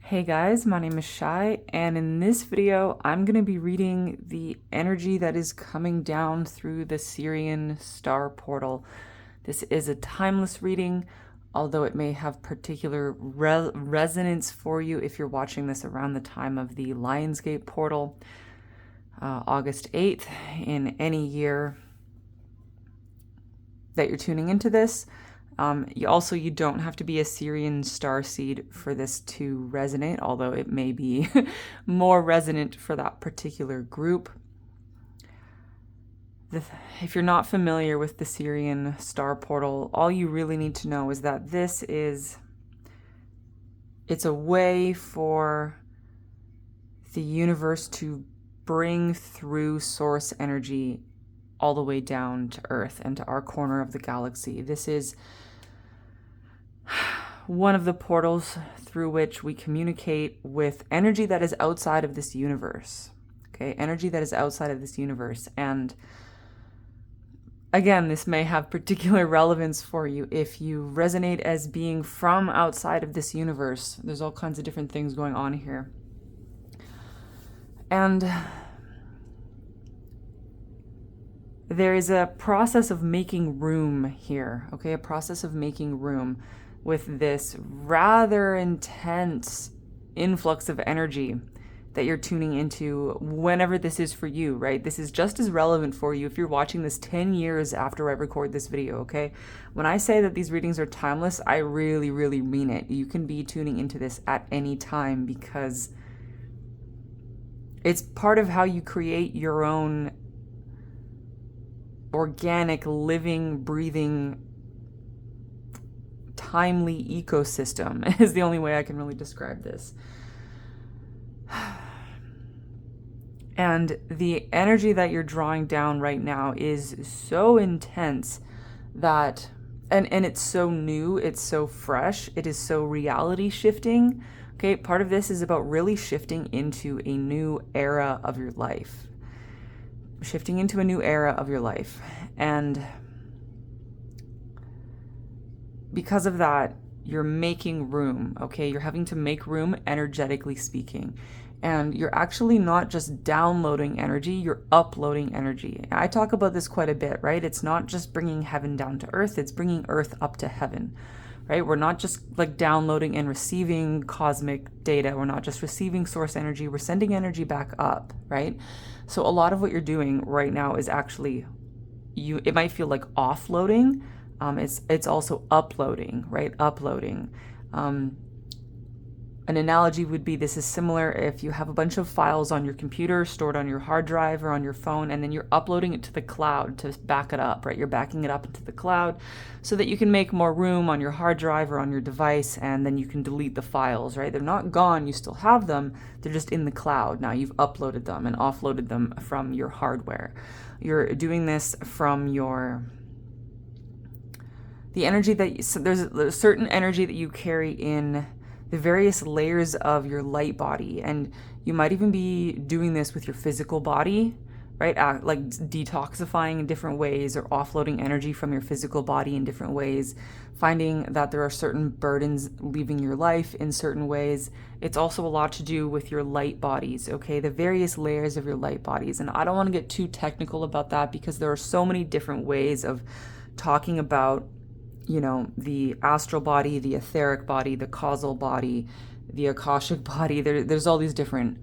Hey guys, my name is Shai, and in this video, I'm going to be reading the energy that is coming down through the Sirian star portal. This is a timeless reading, although it may have particular resonance for you if you're watching this around the time of the Lionsgate portal, August 8th, in any year that you're tuning into this. You don't have to be a Sirian Starseed for this to resonate, although it may be more resonant for that particular group. If you're not familiar with the Sirian star portal, all you really need to know is that it's a way for the universe to bring through source energy all the way down to Earth and to our corner of the galaxy. This is one of the portals through which we communicate with energy that is outside of this universe. Okay, energy that is outside of this universe. And again, this may have particular relevance for you if you resonate as being from outside of this universe. There's all kinds of different things going on here. And there is a process of making room here, okay? A process of making room with this rather intense influx of energy that you're tuning into whenever this is for you, right? This is just as relevant for you if you're watching this 10 years after I record this video, okay? When I say that these readings are timeless, I really, really mean it. You can be tuning into this at any time because it's part of how you create your own organic, living, breathing, timely ecosystem is the only way I can really describe this. And the energy that you're drawing down right now is so intense that, and it's so new, it's so fresh, it is so reality shifting. Okay, part of this is about really shifting into a new era of your life. Shifting into a new era of your life. And because of that, you're making room, okay? You're having to make room energetically speaking. And you're actually not just downloading energy, you're uploading energy. I talk about this quite a bit, right? It's not just bringing heaven down to earth, it's bringing earth up to heaven, right? We're not just like downloading and receiving cosmic data. We're not just receiving source energy, we're sending energy back up, right? So a lot of what you're doing right now is actually, it might feel like offloading. It's also uploading, right? Uploading. An analogy would be, this is similar if you have a bunch of files on your computer stored on your hard drive or on your phone, and then you're uploading it to the cloud to back it up, right? You're backing it up into the cloud so that you can make more room on your hard drive or on your device, and then you can delete the files, right? They're not gone, you still have them, they're just in the cloud. Now you've uploaded them and offloaded them from your hardware. You're doing this from the energy there's a certain energy that you carry in the various layers of your light body, and you might even be doing this with your physical body, right? Like detoxifying in different ways or offloading energy from your physical body in different ways, finding that there are certain burdens leaving your life in certain ways. It's also a lot to do with your light bodies, okay? The various layers of your light bodies. And I don't want to get too technical about that because there are so many different ways of talking about, you know, the astral body, the etheric body, the causal body, the akashic body. There's all these different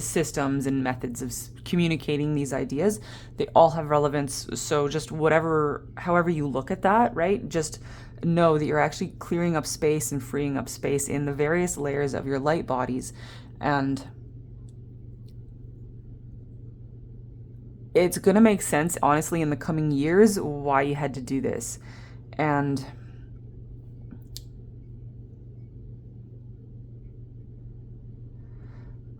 systems and methods of communicating these ideas. They all have relevance. So just however you look at that, right? Just know that you're actually clearing up space and freeing up space in the various layers of your light bodies. And it's going to make sense, honestly, in the coming years, why you had to do this. And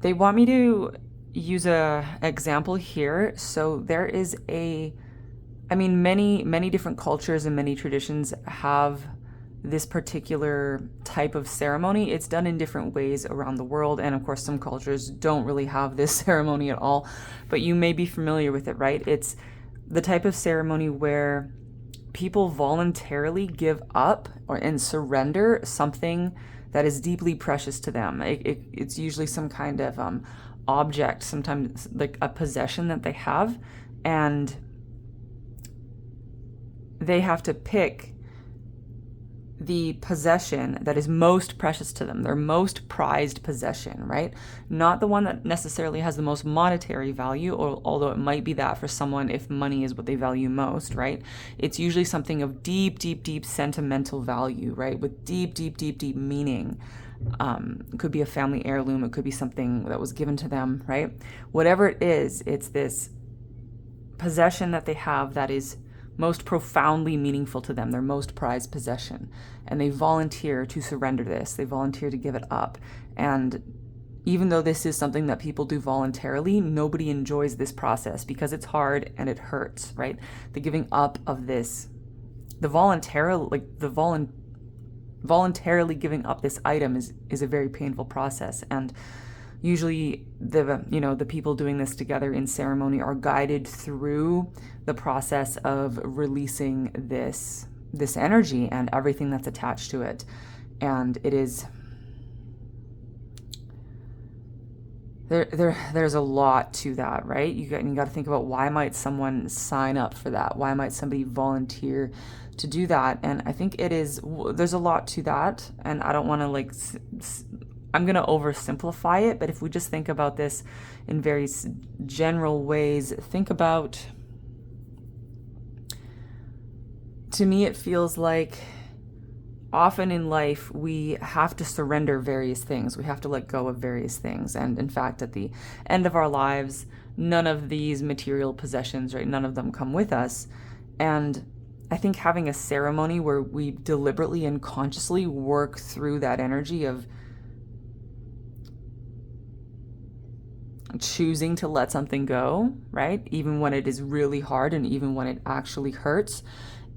they want me to use a example here. So there is many different cultures and many traditions have this particular type of ceremony. It's done in different ways around the world. And of course, some cultures don't really have this ceremony at all, but you may be familiar with it, right? It's the type of ceremony where people voluntarily give up and surrender something that is deeply precious to them. It's usually some kind of object, sometimes like a possession that they have, and they have to pick the possession that is most precious to them, their most prized possession, right? Not the one that necessarily has the most monetary value, or although it might be that for someone if money is what they value most, right? It's usually something of deep, deep, deep sentimental value, right? With deep, deep, deep, deep meaning. It could be a family heirloom. It could be something that was given to them, right? Whatever it is, it's this possession that they have that is most profoundly meaningful to them, their most prized possession. And they volunteer to surrender this. They volunteer to give it up. And even though this is something that people do voluntarily, nobody enjoys this process because it's hard and it hurts, right? The giving up of this, voluntarily giving up this item is a very painful process. And usually the people doing this together in ceremony are guided through the process of releasing this energy and everything that's attached to it. And it is there's a lot to that, right? You got to think about, why might someone sign up for that? Why might somebody volunteer to do that? And I think there's a lot to that, and I don't want to I'm going to oversimplify it, but if we just think about this in very general ways, think about, to me, it feels like often in life we have to surrender various things. We have to let go of various things. And in fact, at the end of our lives, none of these material possessions, right, none of them come with us. And I think having a ceremony where we deliberately and consciously work through that energy of choosing to let something go, right? Even when it is really hard and even when it actually hurts,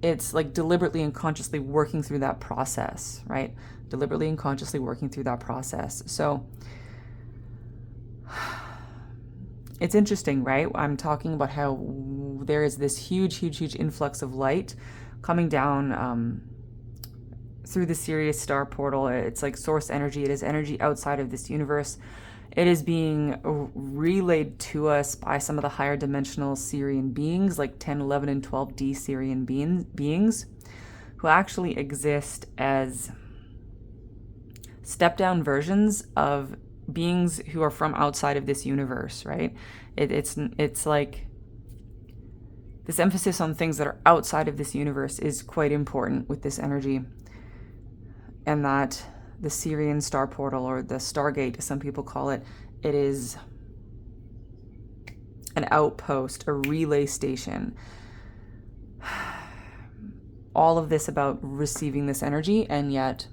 it's like deliberately and consciously working through that process, right? Deliberately and consciously working through that process. So it's interesting, right? I'm talking about how there is this huge, huge, huge influx of light coming down through the Sirius star portal. It's like source energy. It is energy outside of this universe. It is being relayed to us by some of the higher dimensional Sirian beings, like 10, 11, and 12D Sirian beings, who actually exist as step-down versions of beings who are from outside of this universe, right? It's like this emphasis on things that are outside of this universe is quite important with this energy, and that the Sirian star portal, or the Stargate as some people call it, it is an outpost, a relay station. All of this about receiving this energy, and yet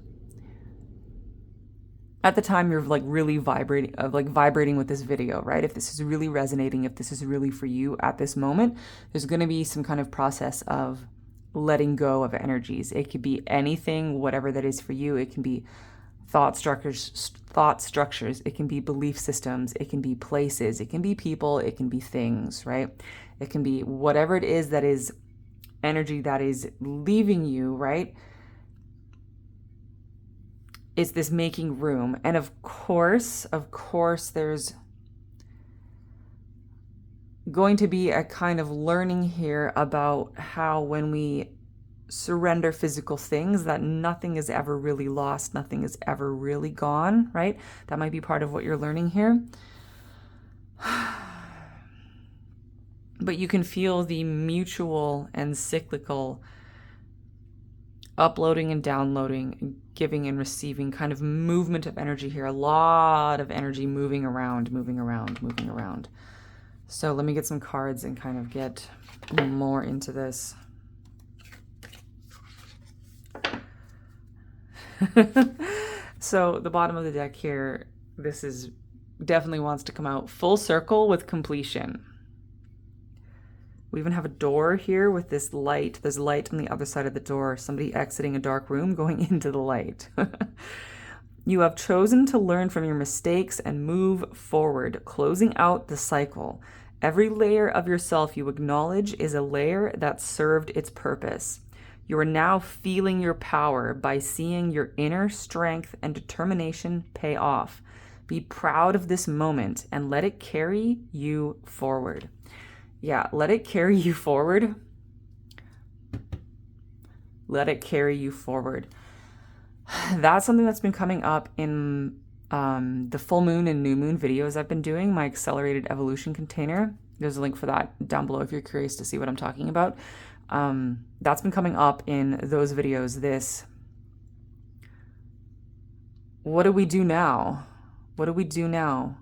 at the time you're really vibrating with this video, right? If this is really resonating, if this is really for you at this moment, there's going to be some kind of process of letting go of energies. It could be anything, whatever that is for you. It can be thought structures, it can be belief systems, it can be places, it can be people, it can be things, right? It can be whatever it is that is energy that is leaving you, right? It's this making room. And of course, there's going to be a kind of learning here about how, when we surrender physical things, that nothing is ever really lost, nothing is ever really gone, right? That might be part of what you're learning here. But you can feel the mutual and cyclical uploading and downloading, giving and receiving kind of movement of energy here. A lot of energy moving around. So let me get some cards and kind of get more into this. So the bottom of the deck here, this is definitely wants to come out full circle with completion. We even have a door here with this light. There's light on the other side of the door. Somebody exiting a dark room, going into the light. You have chosen to learn from your mistakes and move forward, closing out the cycle. Every layer of yourself you acknowledge is a layer that served its purpose. You are now feeling your power by seeing your inner strength and determination pay off. Be proud of this moment and let it carry you forward. Yeah, let it carry you forward. Let it carry you forward. That's something that's been coming up in the full moon and new moon videos I've been doing, my accelerated evolution container. There's a link for that down below if you're curious to see what I'm talking about. That's been coming up in those videos. What do we do now? What do we do now?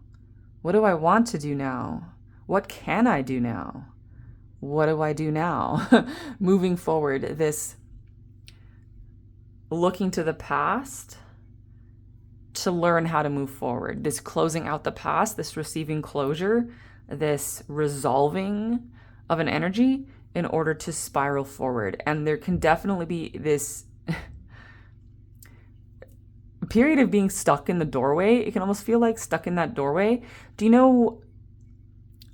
What do I want to do now? What can I do now? What do I do now? Moving forward, this looking to the past to learn how to move forward, this closing out the past, this receiving closure, this resolving of an energy in order to spiral forward. And there can definitely be this period of being stuck in the doorway. It can almost feel like stuck in that doorway. Do you know,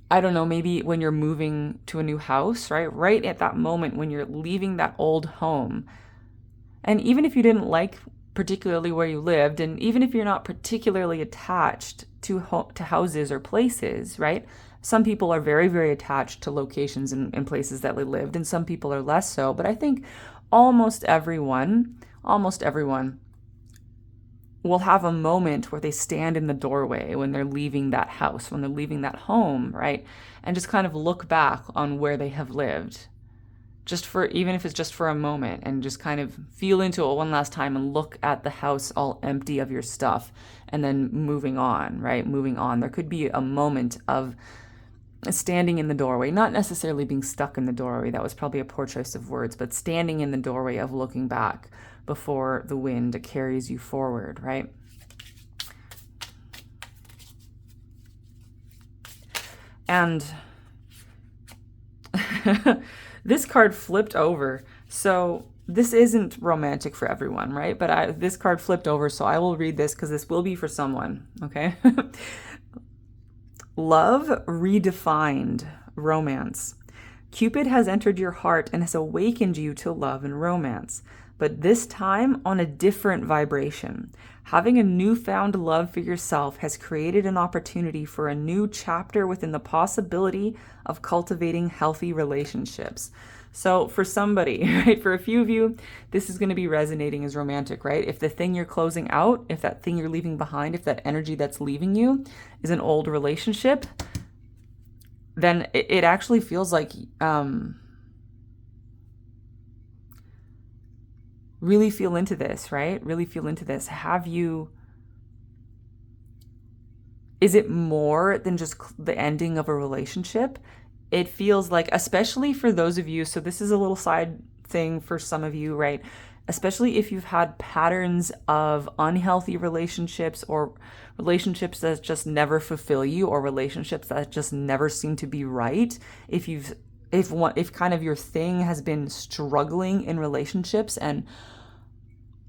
I don't know, maybe when you're moving to a new house, right? Right at that moment when you're leaving that old home. And even if you didn't like particularly where you lived, and even if you're not particularly attached to houses or places, right? Some people are very, very attached to locations and places that they lived, and some people are less so. But I think almost everyone will have a moment where they stand in the doorway when they're leaving that house, when they're leaving that home, right? And just kind of look back on where they have lived. Even if it's just for a moment, and just kind of feel into it one last time and look at the house all empty of your stuff and then moving on, right? Moving on. There could be a moment of standing in the doorway, not necessarily being stuck in the doorway. That was probably a poor choice of words, but standing in the doorway of looking back before the wind carries you forward, right? And this card flipped over. So this isn't romantic for everyone, right? But this card flipped over, so I will read this because this will be for someone, okay? Love redefined romance. Cupid has entered your heart and has awakened you to love and romance, but this time on a different vibration. Having a newfound love for yourself has created an opportunity for a new chapter within the possibility of cultivating healthy relationships. So for somebody, right, for a few of you, this is going to be resonating as romantic, right? If the thing you're closing out, if that thing you're leaving behind, if that energy that's leaving you is an old relationship, then it actually feels like really feel into this, right? Really feel into this. Is it more than just the ending of a relationship? It feels like, especially for those of you, so this is a little side thing for some of you, right? Especially if you've had patterns of unhealthy relationships or relationships that just never fulfill you, or relationships that just never seem to be right. If kind of your thing has been struggling in relationships, and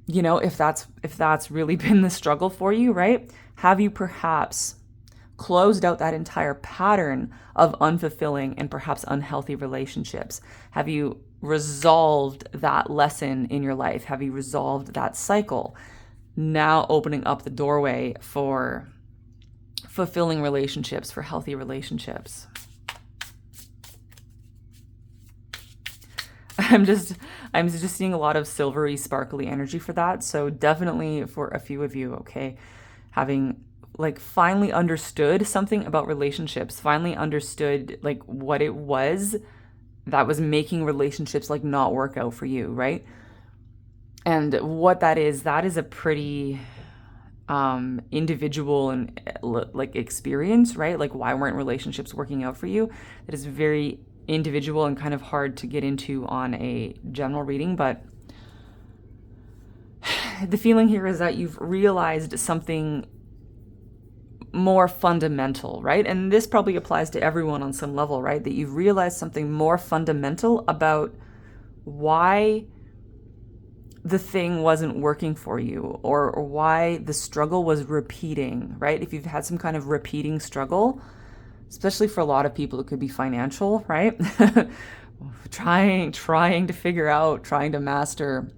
you know, if that's really been the struggle for you, right? Have you perhaps closed out that entire pattern of unfulfilling and perhaps unhealthy relationships? Have you resolved that lesson in your life? Have you resolved that cycle? Now opening up the doorway for fulfilling relationships, for healthy relationships. I'm just seeing a lot of silvery, sparkly energy for that. So definitely for a few of you, okay, having like finally understood something about relationships, finally understood like what it was that was making relationships like not work out for you, right? And what that is a pretty individual and like experience, right? Like why weren't relationships working out for you? That is very individual and kind of hard to get into on a general reading, but the feeling here is that you've realized something more fundamental, right? And this probably applies to everyone on some level, right? That you've realized something more fundamental about why the thing wasn't working for you, or why the struggle was repeating, right? If you've had some kind of repeating struggle, especially for a lot of people, it could be financial, right? trying to figure out, trying to master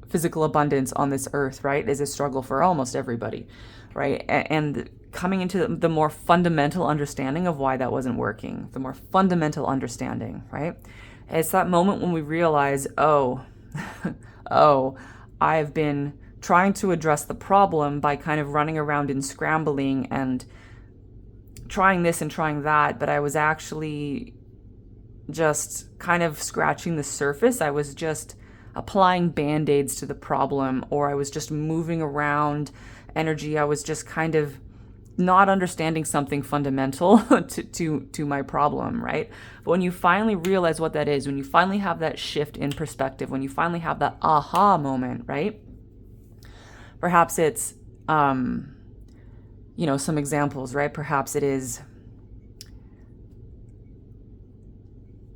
physical abundance on this earth, right, is a struggle for almost everybody, right? And coming into the more fundamental understanding of why that wasn't working, the more fundamental understanding, right? It's that moment when we realize, oh, oh, I've been trying to address the problem by kind of running around and scrambling and trying this and trying that, but I was actually just kind of scratching the surface. I was just applying band-aids to the problem, or I was just moving around energy. I was just kind of not understanding something fundamental to my problem, right? But when you finally realize what that is, when you finally have that shift in perspective, when you finally have that aha moment, right? Perhaps it's, some examples, right? Perhaps it is,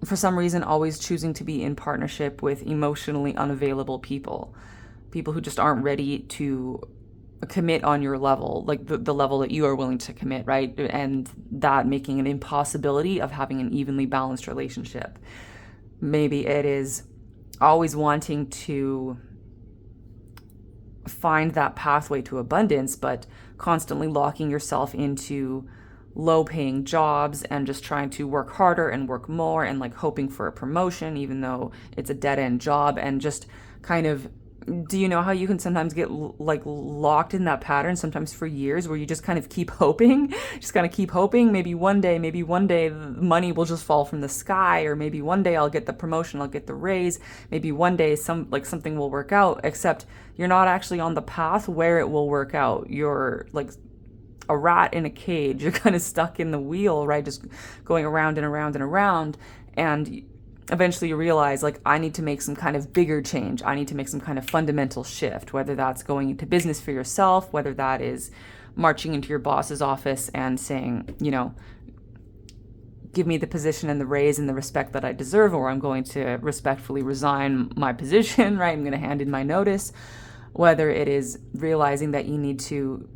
for some reason, always choosing to be in partnership with emotionally unavailable people who just aren't ready to commit on your level, like the level that you are willing to commit, right? And that making an impossibility of having an evenly balanced relationship. Maybe it is always wanting to find that pathway to abundance, but constantly locking yourself into low-paying jobs and just trying to work harder and work more and like hoping for a promotion, even though it's a dead-end job, and just kind of, do you know how you can sometimes get like locked in that pattern sometimes for years, where you just kind of keep hoping, maybe one day money will just fall from the sky, or maybe one day I'll get the promotion, I'll get the raise, maybe one day something will work out, except you're not actually on the path where it will work out. You're like a rat in a cage. You're kind of stuck in the wheel, right? Just going around and around and around. And eventually you realize, like, I need to make some kind of bigger change. I need to make some kind of fundamental shift, whether that's going into business for yourself, whether that is marching into your boss's office and saying, give me the position and the raise and the respect that I deserve, or I'm going to respectfully resign my position, right? I'm going to hand in my notice. Whether it is realizing that you need to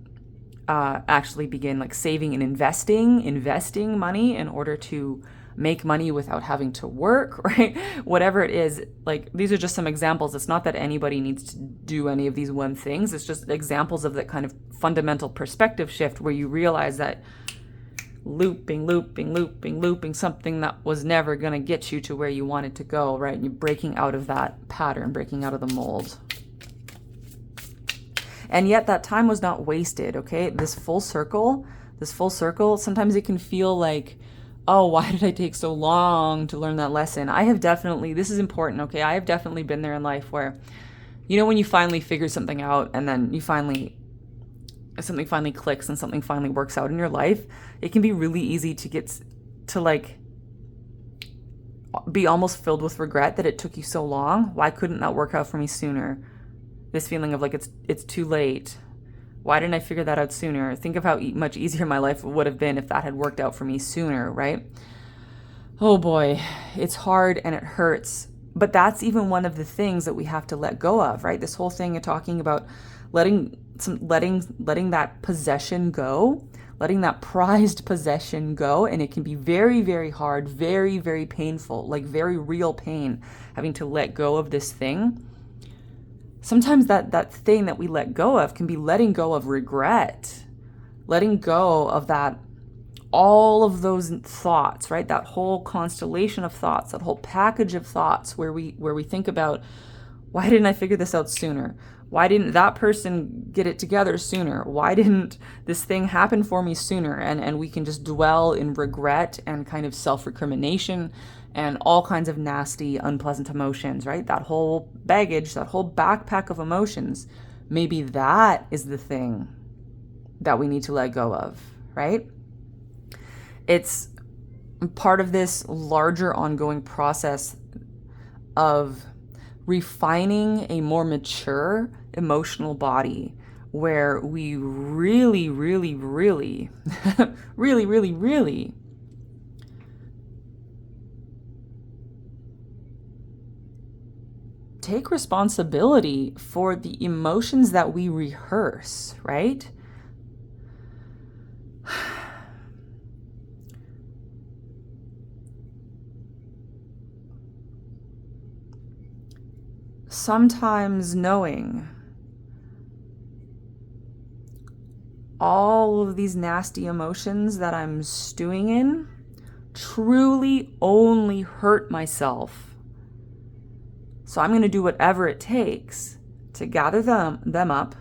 actually begin like saving and investing money in order to make money without having to work, right? Whatever it is, like, these are just some examples. It's not that anybody needs to do any of these one things. It's just examples of that kind of fundamental perspective shift where you realize that looping something that was never going to get you to where you wanted to go, right? And you're breaking out of that pattern, breaking out of the mold. And yet that time was not wasted, okay? This full circle, sometimes it can feel like, oh, why did I take so long to learn that lesson? This is important, okay? I have definitely been there in life where, when you finally figure something out and then something finally clicks and something finally works out in your life, it can be really easy to get to like be almost filled with regret that it took you so long. Why couldn't that work out for me sooner? This feeling of like it's too late. Why didn't I figure that out sooner? Think of how much easier my life would have been if that had worked out for me sooner, right? Oh boy, it's hard and it hurts. But that's even one of the things that we have to let go of, right? This whole thing of talking about letting that possession go, letting that prized possession go, and it can be very, very hard, very, very painful, like very real pain, having to let go of this thing. Sometimes that thing that we let go of can be letting go of regret, letting go of that, all of those thoughts, right? That whole constellation of thoughts, that whole package of thoughts where we think about, why didn't I figure this out sooner? Why didn't that person get it together sooner? Why didn't this thing happen for me sooner? And we can just dwell in regret and kind of self-recrimination and all kinds of nasty, unpleasant emotions, right? That whole baggage, that whole backpack of emotions, maybe that is the thing that we need to let go of, right? It's part of this larger ongoing process of refining a more mature emotional body where we really, really, really, really, really, really take responsibility for the emotions that we rehearse, right? sometimes knowing all of these nasty emotions that I'm stewing in truly only hurt myself. So I'm going to do whatever it takes to gather them up,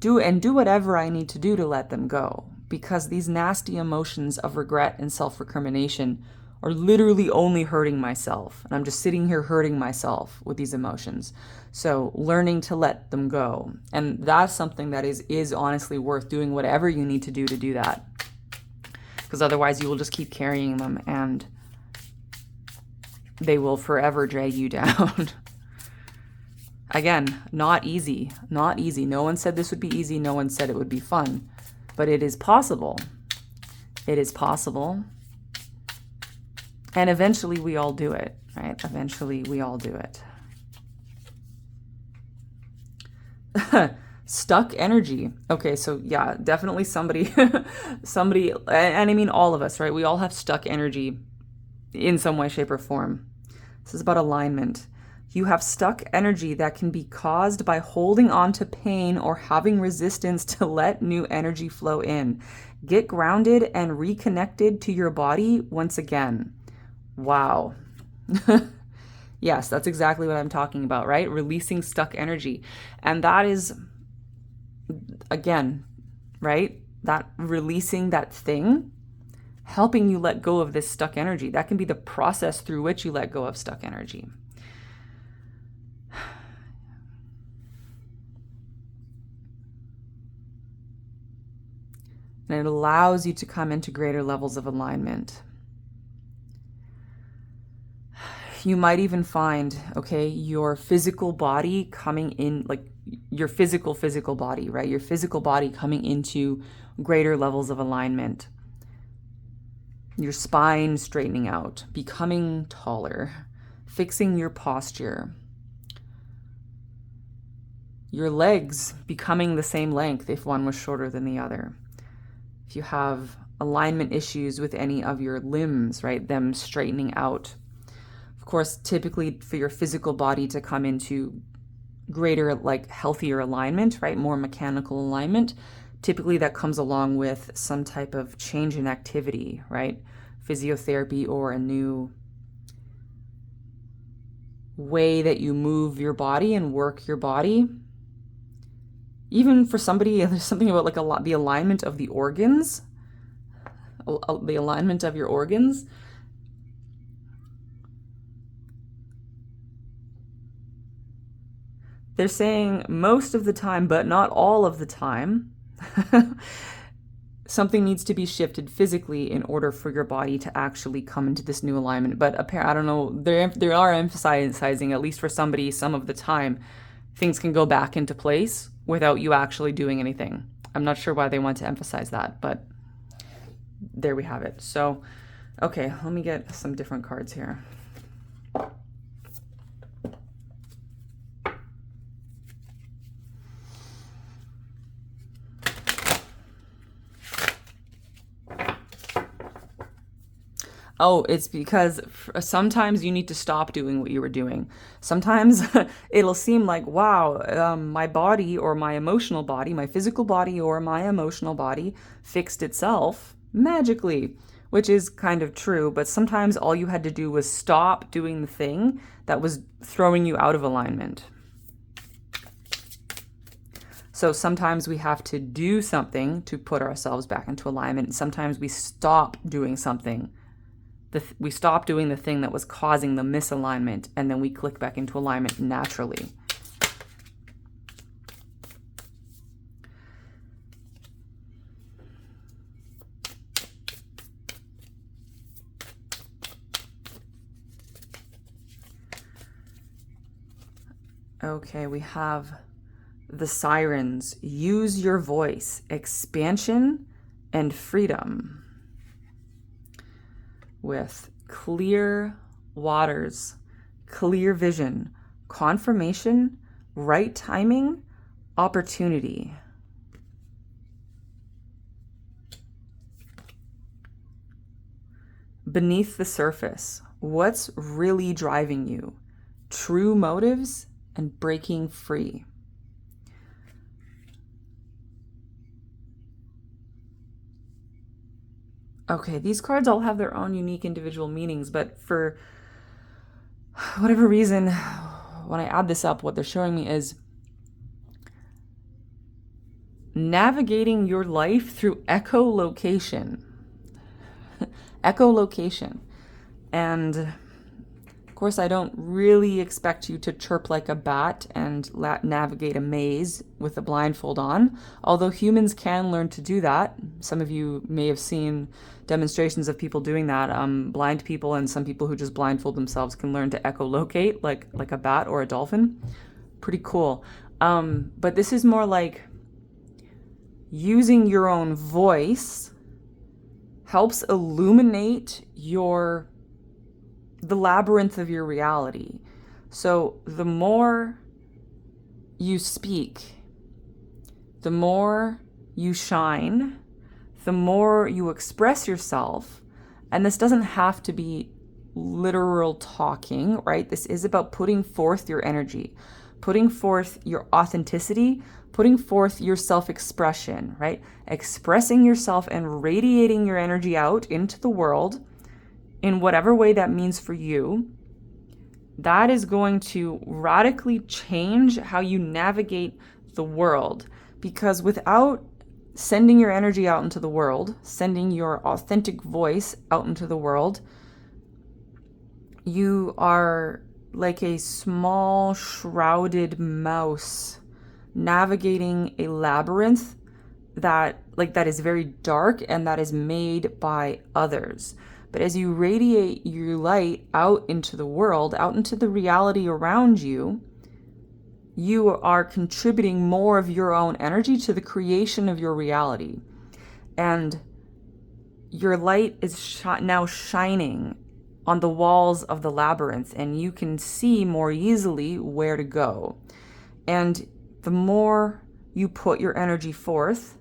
do whatever I need to do to let them go, because these nasty emotions of regret and self-recrimination are literally only hurting myself. And I'm just sitting here hurting myself with these emotions. So learning to let them go. And that's something that is honestly worth doing whatever you need to do that. Because otherwise you will just keep carrying them and they will forever drag you down. Again, not easy, not easy. No one said this would be easy. No one said it would be fun, but it is possible. It is possible. And eventually we all do it, right? Eventually we all do it. Stuck energy. Okay, so yeah, definitely somebody, and I mean all of us, right? We all have stuck energy in some way, shape, or form. This is about alignment. You have stuck energy that can be caused by holding on to pain or having resistance to let new energy flow in. Get grounded and reconnected to your body once again. Wow. Yes, that's exactly what I'm talking about, right? Releasing stuck energy. And that is, again, right? That releasing that thing, helping you let go of this stuck energy. That can be the process through which you let go of stuck energy. And it allows you to come into greater levels of alignment. You might even find, okay, your physical body coming in, like your physical body, right? Your physical body coming into greater levels of alignment. Your spine straightening out, becoming taller, fixing your posture. Your legs becoming the same length if one was shorter than the other. If you have alignment issues with any of your limbs, right, them straightening out. Of course, typically for your physical body to come into greater, like healthier alignment, right, more mechanical alignment, typically that comes along with some type of change in activity, right, physiotherapy or a new way that you move your body and work your body. Even for somebody, there's something about like the alignment of the organs, the alignment of your organs. They're saying most of the time, but not all of the time, something needs to be shifted physically in order for your body to actually come into this new alignment. But apparently, I don't know, they are emphasizing, at least for somebody, some of the time, things can go back into place without you actually doing anything. I'm not sure why they want to emphasize that, but there we have it. So, okay, let me get some different cards here. Oh, it's because sometimes you need to stop doing what you were doing. Sometimes it'll seem like, wow, my body or my emotional body, my physical body or my emotional body fixed itself magically, which is kind of true. But sometimes all you had to do was stop doing the thing that was throwing you out of alignment. So sometimes we have to do something to put ourselves back into alignment. And sometimes we stop doing something. We stop doing the thing that was causing the misalignment, and then we click back into alignment naturally. Okay, we have the sirens. Use your voice, expansion and freedom. With clear waters, clear vision, confirmation, right timing, opportunity. Beneath the surface, what's really driving you? true motives, and breaking free. Okay, these cards all have their own unique individual meanings, but for whatever reason, when I add this up, what they're showing me is navigating your life through echolocation. Echolocation. And of course, I don't really expect you to chirp like a bat and navigate a maze with a blindfold on, although humans can learn to do that. Some of you may have seen demonstrations of people doing that. Blind people and some people who just blindfold themselves can learn to echolocate like a bat or a dolphin. Pretty cool. But this is more like using your own voice helps illuminate the labyrinth of your reality. So the more you speak, the more you shine, the more you express yourself. And this doesn't have to be literal talking, right? This is about putting forth your energy, putting forth your authenticity, putting forth your self-expression, right? Expressing yourself and radiating your energy out into the world in whatever way that means for you. That is going to radically change how you navigate the world, because without sending your energy out into the world, sending your authentic voice out into the world, you are like a small shrouded mouse navigating a labyrinth that is very dark and that is made by others. But as you radiate your light out into the world, out into the reality around you, you are contributing more of your own energy to the creation of your reality. And your light is now shining on the walls of the labyrinth, and you can see more easily where to go. And the more you put your energy forth,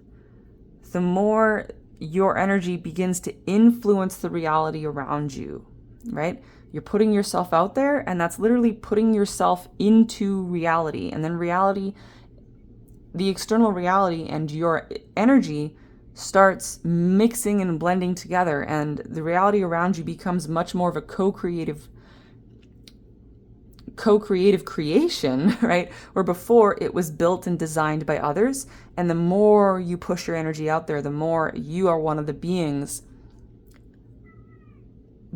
the more your energy begins to influence the reality around you, right? You're putting yourself out there, and that's literally putting yourself into reality. And then reality, the external reality and your energy starts mixing and blending together, and the reality around you becomes much more of a co-creative creation, right? Where before it was built and designed by others. And the more you push your energy out there, the more you are one of the beings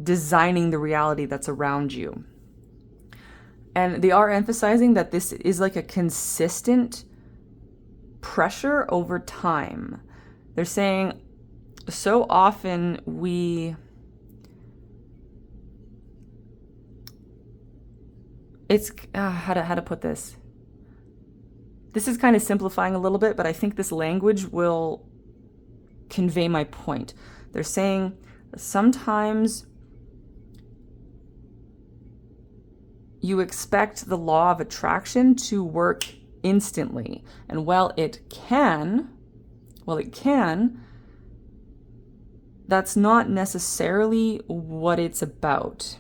designing the reality that's around you. And they are emphasizing that this is like a consistent pressure over time. They're saying so often how to put this. This is kind of simplifying a little bit, but I think this language will convey my point. They're saying sometimes you expect the law of attraction to work instantly. And while it can, that's not necessarily what it's about.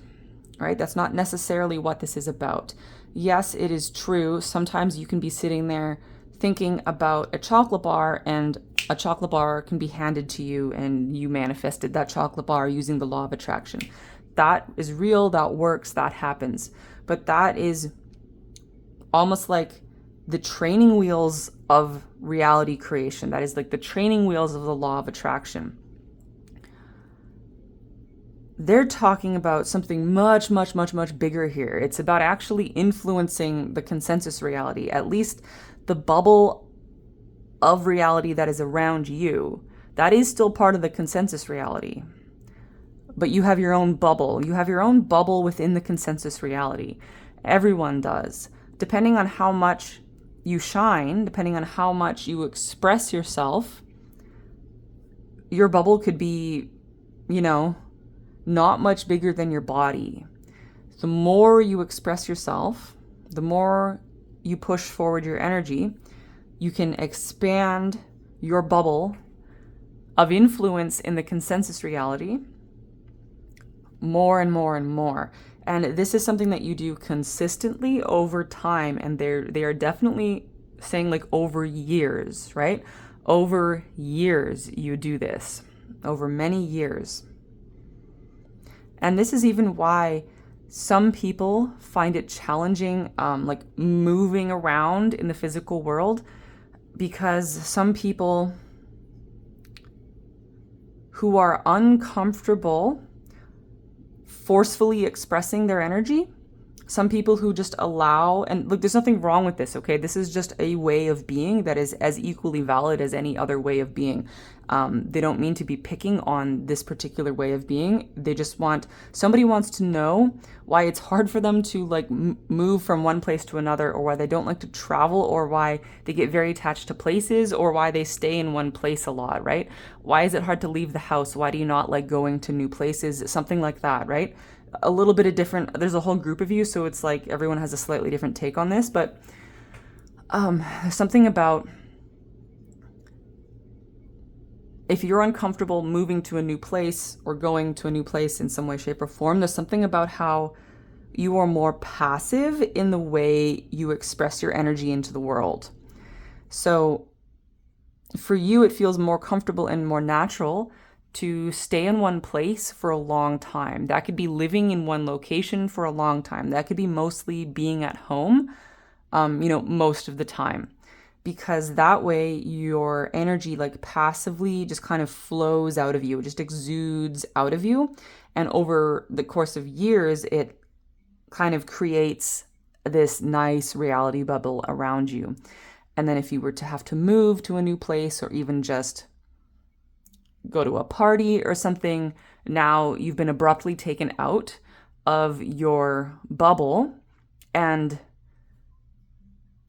Right? That's not necessarily what this is about. Yes, it is true. Sometimes you can be sitting there thinking about a chocolate bar, and a chocolate bar can be handed to you, and you manifested that chocolate bar using the law of attraction. That is real, that works, that happens. But that is almost like the training wheels of reality creation. That is like the training wheels of the law of attraction. They're talking about something much, much, much, much bigger here. It's about actually influencing the consensus reality, at least the bubble of reality that is around you. That is still part of the consensus reality. But you have your own bubble. You have your own bubble within the consensus reality. Everyone does. Depending on how much you shine, depending on how much you express yourself, your bubble could be, not much bigger than your body. The more you express yourself, the more you push forward your energy, you can expand your bubble of influence in the consensus reality more and more and more. And this is something that you do consistently over time. And they are definitely saying like over years, right? Over years you do this, over many years. And this is even why some people find it challenging, like moving around in the physical world, because some people who are uncomfortable forcefully expressing their energy, some people who just allow, and look, there's nothing wrong with this, okay? This is just a way of being that is as equally valid as any other way of being. They don't mean to be picking on this particular way of being. They just somebody wants to know why it's hard for them to like move from one place to another, or why they don't like to travel, or why they get very attached to places, or why they stay in one place a lot, right? Why is it hard to leave the house? Why do you not like going to new places? Something like that, right? A little bit of different, there's a whole group of you, so it's like everyone has a slightly different take on this, but there's something about if you're uncomfortable moving to a new place or going to a new place in some way, shape, or form, there's something about how you are more passive in the way you express your energy into the world. So for you, it feels more comfortable and more natural to stay in one place for a long time. That could be living in one location for a long time. That could be mostly being at home, most of the time. Because that way your energy like passively just kind of flows out of you. It just exudes out of you. And over the course of years, it kind of creates this nice reality bubble around you. And then if you were to have to move to a new place, or even just go to a party or something, now you've been abruptly taken out of your bubble. And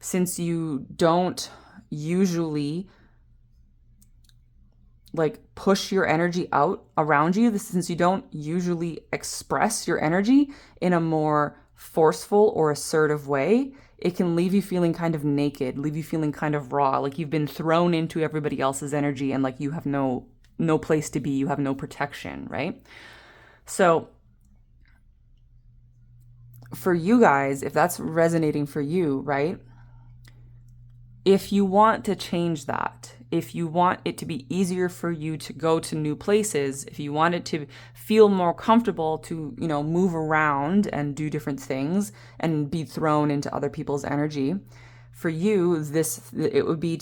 since you don't usually like push your energy out around you, since you don't usually express your energy in a more forceful or assertive way, it can leave you feeling kind of naked, leave you feeling kind of raw, like you've been thrown into everybody else's energy and like you have no place to be, you have no protection, right? So for you guys, if that's resonating for you, right? If you want to change that, if you want it to be easier for you to go to new places, if you want it to feel more comfortable to, move around and do different things and be thrown into other people's energy, for you, it would be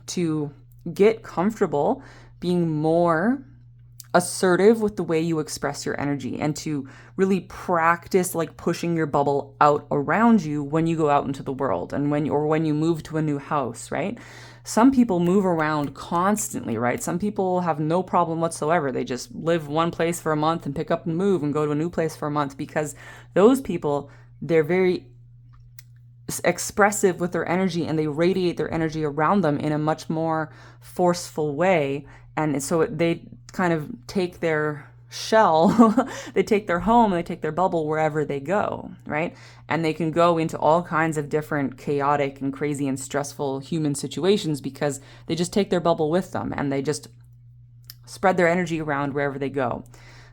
to get comfortable being more assertive with the way you express your energy, and to really practice like pushing your bubble out around you when you go out into the world, and when you move to a new house, right? Some people move around constantly, right? Some people have no problem whatsoever. They just live one place for a month and pick up and move and go to a new place for a month, because those people, they're very expressive with their energy, and they radiate their energy around them in a much more forceful way. And so they kind of take their shell, they take their home, they take their bubble wherever they go, right? And they can go into all kinds of different chaotic and crazy and stressful human situations, because they just take their bubble with them and they just spread their energy around wherever they go.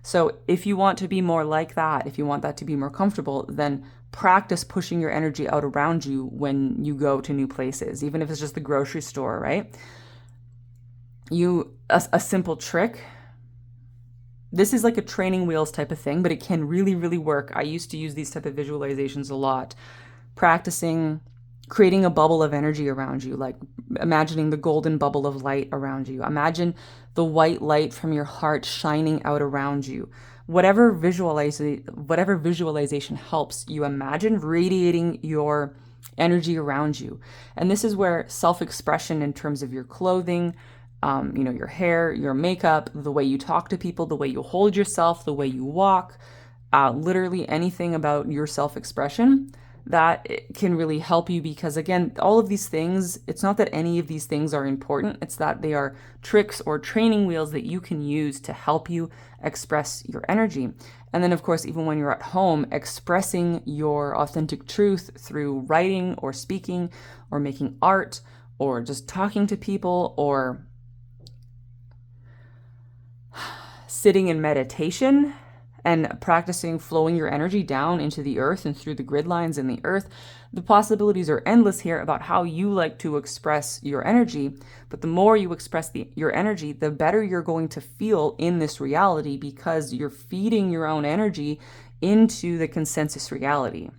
So if you want to be more like that, if you want that to be more comfortable, then practice pushing your energy out around you when you go to new places, even if it's just the grocery store, right? A simple trick, this is like a training wheels type of thing, but it can really, really work. I used to use these type of visualizations a lot, practicing creating a bubble of energy around you, like imagining the golden bubble of light around you. Imagine the white light from your heart shining out around you. Whatever visualization helps you imagine radiating your energy around you. And this is where self-expression in terms of your clothing, your hair, your makeup, the way you talk to people, the way you hold yourself, the way you walk, literally anything about your self-expression, that can really help you. Because again, all of these things, it's not that any of these things are important, it's that they are tricks or training wheels that you can use to help you express your energy. And then of course, even when you're at home, expressing your authentic truth through writing or speaking or making art or just talking to people or sitting in meditation and practicing flowing your energy down into the earth and through the grid lines in the earth. The possibilities are endless here about how you like to express your energy, but the more you express your energy, the better you're going to feel in this reality, because you're feeding your own energy into the consensus reality.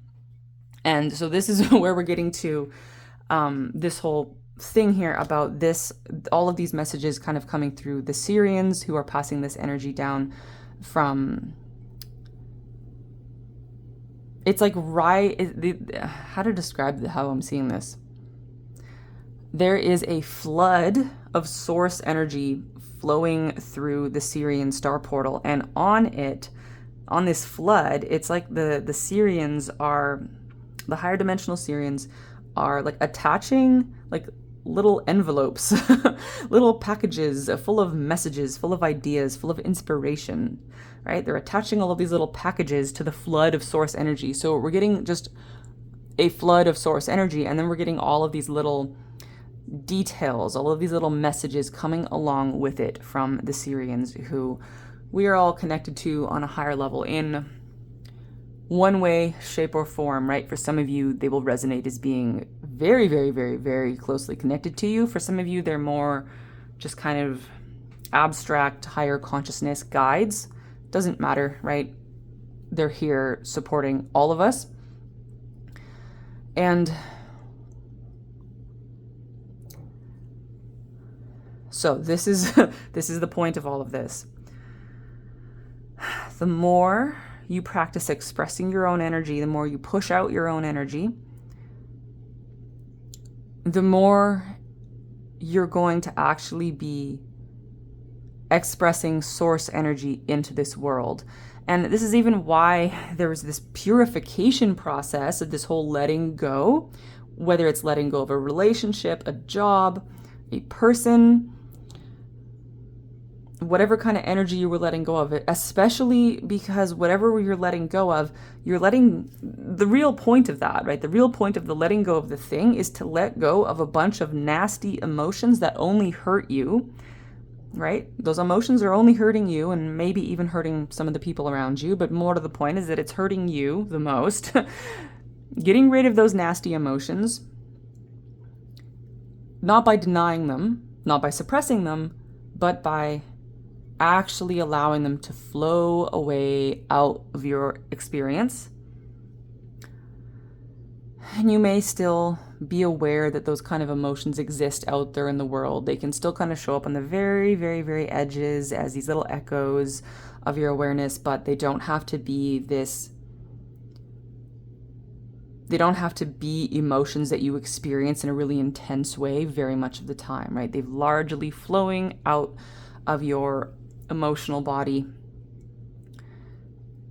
And so this is where we're getting to this whole thing here about this, all of these messages kind of coming through the Sirians, who are passing this energy down from, it's like how to describe how I'm seeing this. There is a flood of source energy flowing through the Sirian star portal, and on this flood, it's like the Sirians are, the higher dimensional Sirians are like attaching like little envelopes, little packages full of messages, full of ideas, full of inspiration, right? They're attaching all of these little packages to the flood of source energy. So we're getting just a flood of source energy, and then we're getting all of these little details, all of these little messages coming along with it from the Sirians, who we are all connected to on a higher level in one way, shape, or form, right? For some of you, they will resonate as being very, very, very, very closely connected to you. For some of you, they're more just kind of abstract, higher consciousness guides. Doesn't matter, right? They're here supporting all of us. And so this is the point of all of this. The more you practice expressing your own energy, the more you push out your own energy, the more you're going to actually be expressing source energy into this world. And this is even why there was this purification process of this whole letting go, whether it's letting go of a relationship, a job, a person, whatever kind of energy you were letting go of it, especially because whatever you're letting go of, you're letting, the real point of that, right? The real point of the letting go of the thing is to let go of a bunch of nasty emotions that only hurt you, right? Those emotions are only hurting you, and maybe even hurting some of the people around you, but more to the point is that it's hurting you the most. Getting rid of those nasty emotions, not by denying them, not by suppressing them, but by actually allowing them to flow away out of your experience. And you may still be aware that those kind of emotions exist out there in the world. They can still kind of show up on the very, very, very edges as these little echoes of your awareness, but they don't have to be emotions that you experience in a really intense way very much of the time, right? They've largely flowing out of your emotional body,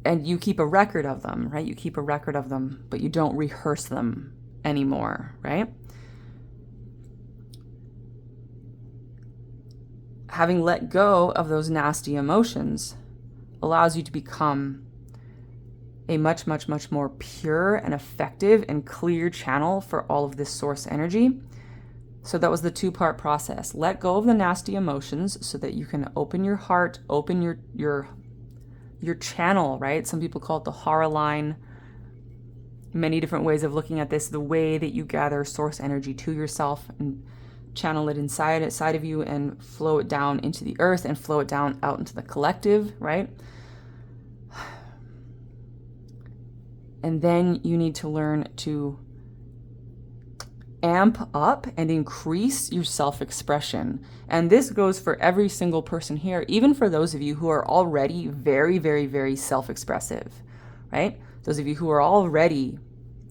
and you keep a record of them, right? You keep a record of them, but you don't rehearse them anymore, right? Having let go of those nasty emotions allows you to become a much, much, much more pure and effective and clear channel for all of this source energy. So that was the two-part process. Let go of the nasty emotions so that you can open your heart, open your channel, right? Some people call it the horror line. Many different ways of looking at this, the way that you gather source energy to yourself and channel it inside of you and flow it down into the earth and flow it down out into the collective, right? And then you need to learn to amp up and increase your self-expression. And this goes for every single person here, even for those of you who are already very, very, very self-expressive, right? Those of you who are already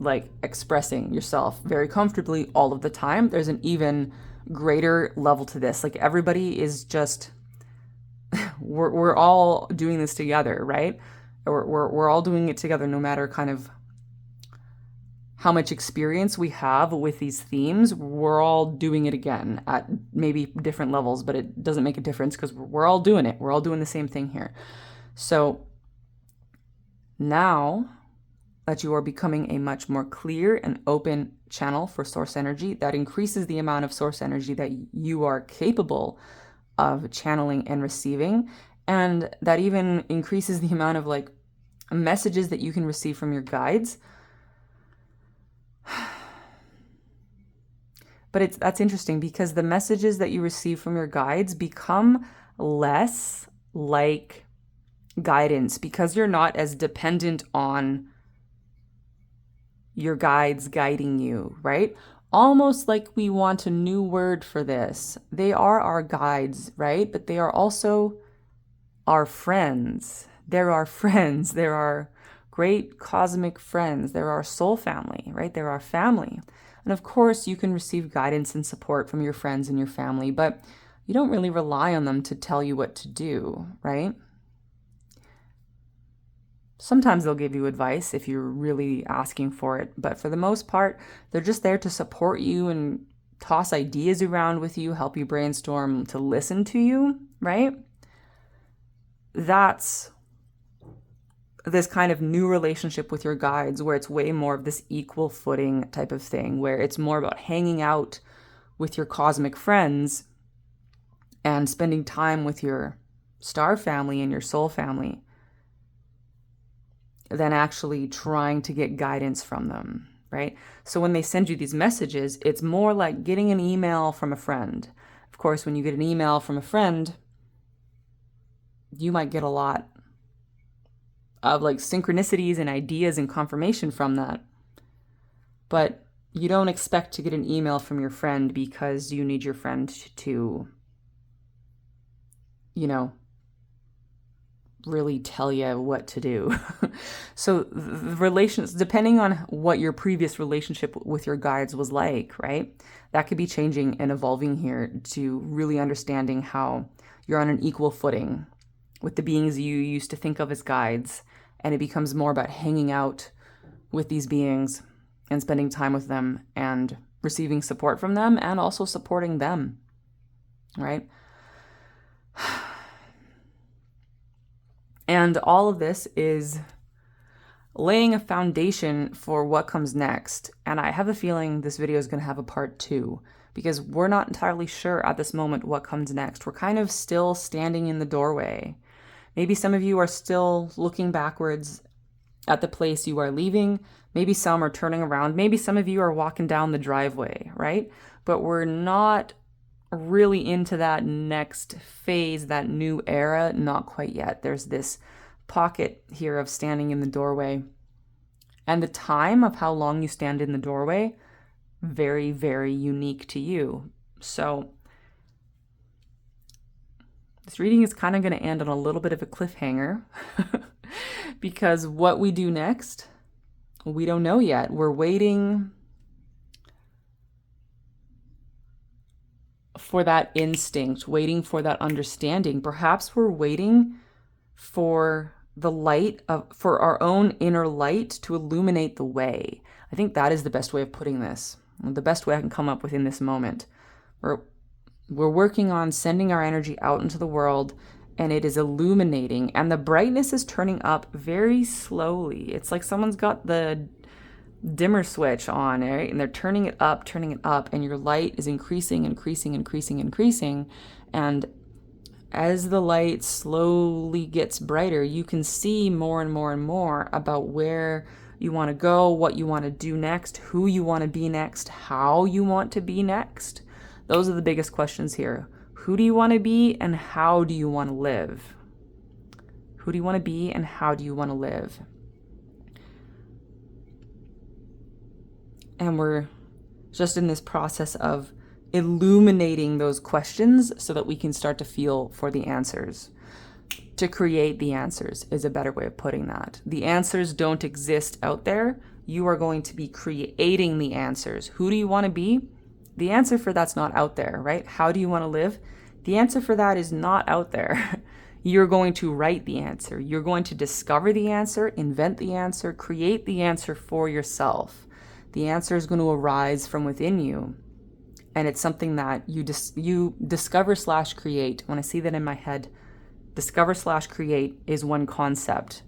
like expressing yourself very comfortably all of the time, there's an even greater level to this. Like everybody is just, we're all doing this together, right? We're all doing it together, no matter kind of how much experience we have with these themes. We're all doing it again at maybe different levels, but it doesn't make a difference because we're all doing it. We're all doing the same thing here. So now that you are becoming a much more clear and open channel for source energy, that increases the amount of source energy that you are capable of channeling and receiving. And that even increases the amount of like messages that you can receive from your guides. But that's interesting because the messages that you receive from your guides become less like guidance because you're not as dependent on your guides guiding you, right? Almost like we want a new word for this. They are our guides, right? But they are also our friends. They're our friends. They're our great cosmic friends. They're our soul family, right? They're our family. And of course, you can receive guidance and support from your friends and your family, but you don't really rely on them to tell you what to do, right? Sometimes they'll give you advice if you're really asking for it, but for the most part, they're just there to support you and toss ideas around with you, help you brainstorm, to listen to you, right? That's this kind of new relationship with your guides where it's way more of this equal footing type of thing, where it's more about hanging out with your cosmic friends and spending time with your star family and your soul family than actually trying to get guidance from them, right? So when they send you these messages, it's more like getting an email from a friend. Of course, when you get an email from a friend, you might get a lot of like synchronicities and ideas and confirmation from that. But you don't expect to get an email from your friend because you need your friend to, really tell you what to do. So the relations, depending on what your previous relationship with your guides was like, right? That could be changing and evolving here to really understanding how you're on an equal footing with the beings you used to think of as guides. And it becomes more about hanging out with these beings and spending time with them and receiving support from them and also supporting them, right? And all of this is laying a foundation for what comes next. And I have a feeling this video is going to have a part 2 because we're not entirely sure at this moment what comes next. We're kind of still standing in the doorway. Maybe some of you are still looking backwards at the place you are leaving. Maybe some are turning around. Maybe some of you are walking down the driveway, right? But we're not really into that next phase, that new era, not quite yet. There's this pocket here of standing in the doorway. And the time of how long you stand in the doorway, very, very unique to you. So this reading is kind of going to end on a little bit of a cliffhanger because what we do next, we don't know yet. We're waiting for that instinct, waiting for that understanding. Perhaps we're waiting for the light for our own inner light to illuminate the way. I think that is the best way of putting this. The best way I can come up with in this moment. We're working on sending our energy out into the world, and it is illuminating, and the brightness is turning up very slowly. It's like someone's got the dimmer switch on, right? And they're turning it up, and your light is increasing. And as the light slowly gets brighter, you can see more and more about where you want to go, what you want to do next, who you want to be next, how you want to be next. Those are the biggest questions here. Who do you want to be and how do you want to live? Who do you want to be and how do you want to live? And we're just in this process of illuminating those questions so that we can start to feel for the answers. To create the answers is a better way of putting that. The answers don't exist out there. You are going to be creating the answers. Who do you want to be? The answer for that's not out there, right? How do you want to live? The answer for that is not out there. You're going to write the answer. You're going to discover the answer, invent the answer, create the answer for yourself. The answer is going to arise from within you. And it's something that you discover/create. When I see that in my head, discover/create is one concept.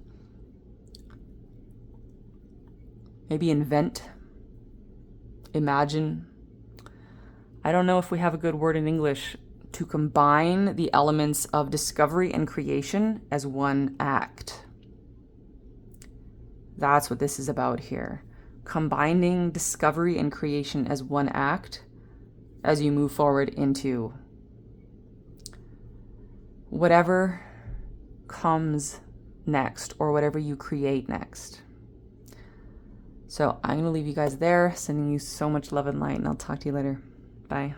Maybe invent, imagine. I don't know if we have a good word in English to combine the elements of discovery and creation as one act. That's what this is about here. Combining discovery and creation as one act as you move forward into whatever comes next or whatever you create next. So I'm going to leave you guys there, sending you so much love and light, and I'll talk to you later. Bye.